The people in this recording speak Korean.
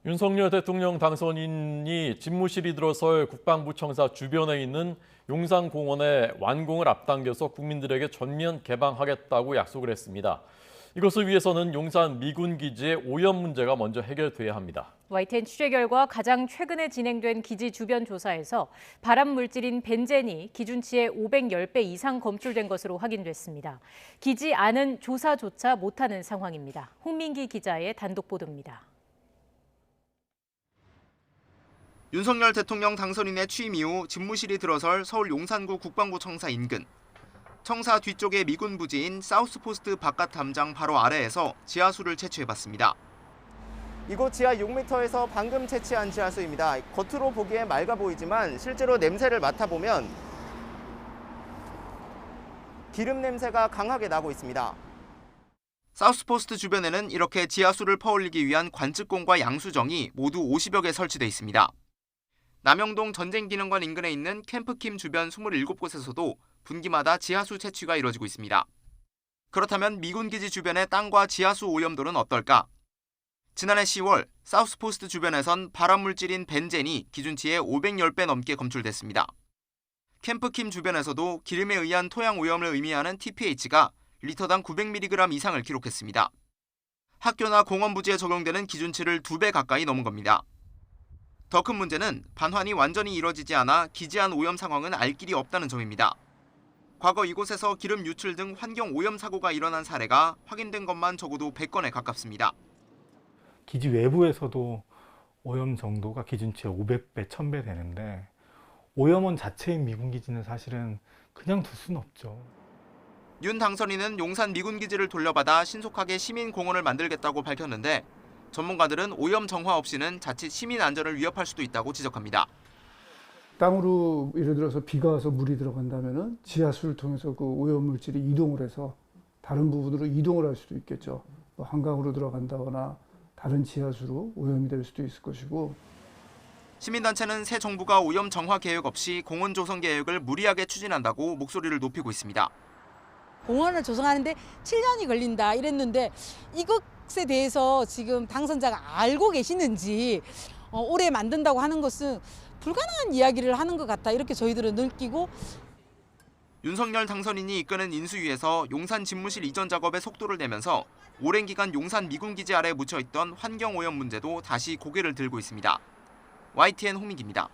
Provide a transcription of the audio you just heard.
윤석열 대통령 당선인이 집무실이 들어설 국방부 청사 주변에 있는 용산공원의 완공을 앞당겨서 국민들에게 전면 개방하겠다고 약속을 했습니다. 이것을 위해서는 용산 미군 기지의 오염 문제가 먼저 해결돼야 합니다. YTN 취재 결과 가장 최근에 진행된 기지 주변 조사에서 발암 물질인 벤젠이 기준치의 510배 이상 검출된 것으로 확인됐습니다. 기지 안은 조사조차 못하는 상황입니다. 홍민기 기자의 단독 보도입니다. 윤석열 대통령 당선인의 취임 이후 집무실이 들어설 서울 용산구 국방부 청사 인근. 청사 뒤쪽의 미군 부지인 사우스포스트 바깥 담장 바로 아래에서 지하수를 채취해봤습니다. 이곳 지하 6m에서 방금 채취한 지하수입니다. 겉으로 보기에 맑아 보이지만 실제로 냄새를 맡아보면 기름 냄새가 강하게 나고 있습니다. 사우스포스트 주변에는 이렇게 지하수를 퍼올리기 위한 관측공과 양수정이 모두 50여 개 설치돼 있습니다. 남영동 전쟁기능관 인근에 있는 캠프킴 주변 27곳에서도 분기마다 지하수 채취가 이뤄지고 있습니다. 그렇다면 미군기지 주변의 땅과 지하수 오염도는 어떨까? 지난해 10월 사우스포스트 주변에선 발암물질인 벤젠이 기준치의 510배 넘게 검출됐습니다. 캠프킴 주변에서도 기름에 의한 토양 오염을 의미하는 TPH가 리터당 900mg 이상을 기록했습니다. 학교나 공원 부지에 적용되는 기준치를 2배 가까이 넘은 겁니다. 더 큰 문제는 반환이 완전히 이뤄지지 않아 기지 안 오염 상황은 알 길이 없다는 점입니다. 과거 이곳에서 기름 유출 등 환경 오염 사고가 일어난 사례가 확인된 것만 적어도 100건에 가깝습니다. 기지 외부에서도 오염 정도가 기준치의 500배, 1000배 되는데 오염원 자체인 미군기지는 사실은 그냥 둘 수는 없죠. 윤 당선인은 용산 미군기지를 돌려받아 신속하게 시민공원을 만들겠다고 밝혔는데 전문가들은 오염 정화 없이는 자칫 시민 안전을 위협할 수도 있다고 지적합니다. 땅으로 예를 들어서 비가 와서 물이 들어간다면 지하수를 통해서 그 오염물질이 이동을 해서 다른 부분으로 이동을 할 수도 있겠죠. 뭐 한강으로 들어간다거나 다른 지하수로 오염이 될 수도 있을 것이고. 시민단체는 새 정부가 오염 정화 계획 없이 공원 조성 계획을 무리하게 추진한다고 목소리를 높이고 있습니다. 공원을 조성하는데 7년이 걸린다 이랬는데 이것에 대해서 지금 당선자가 알고 계시는지 올해 만든다고 하는 것은 불가능한 이야기를 하는 것 같다 이렇게 저희들은 느끼고. 윤석열 당선인이 이끄는 인수위에서 용산 집무실 이전 작업에 속도를 내면서 오랜 기간 용산 미군기지 아래에 묻혀있던 환경오염 문제도 다시 고개를 들고 있습니다. YTN 홍민기입니다.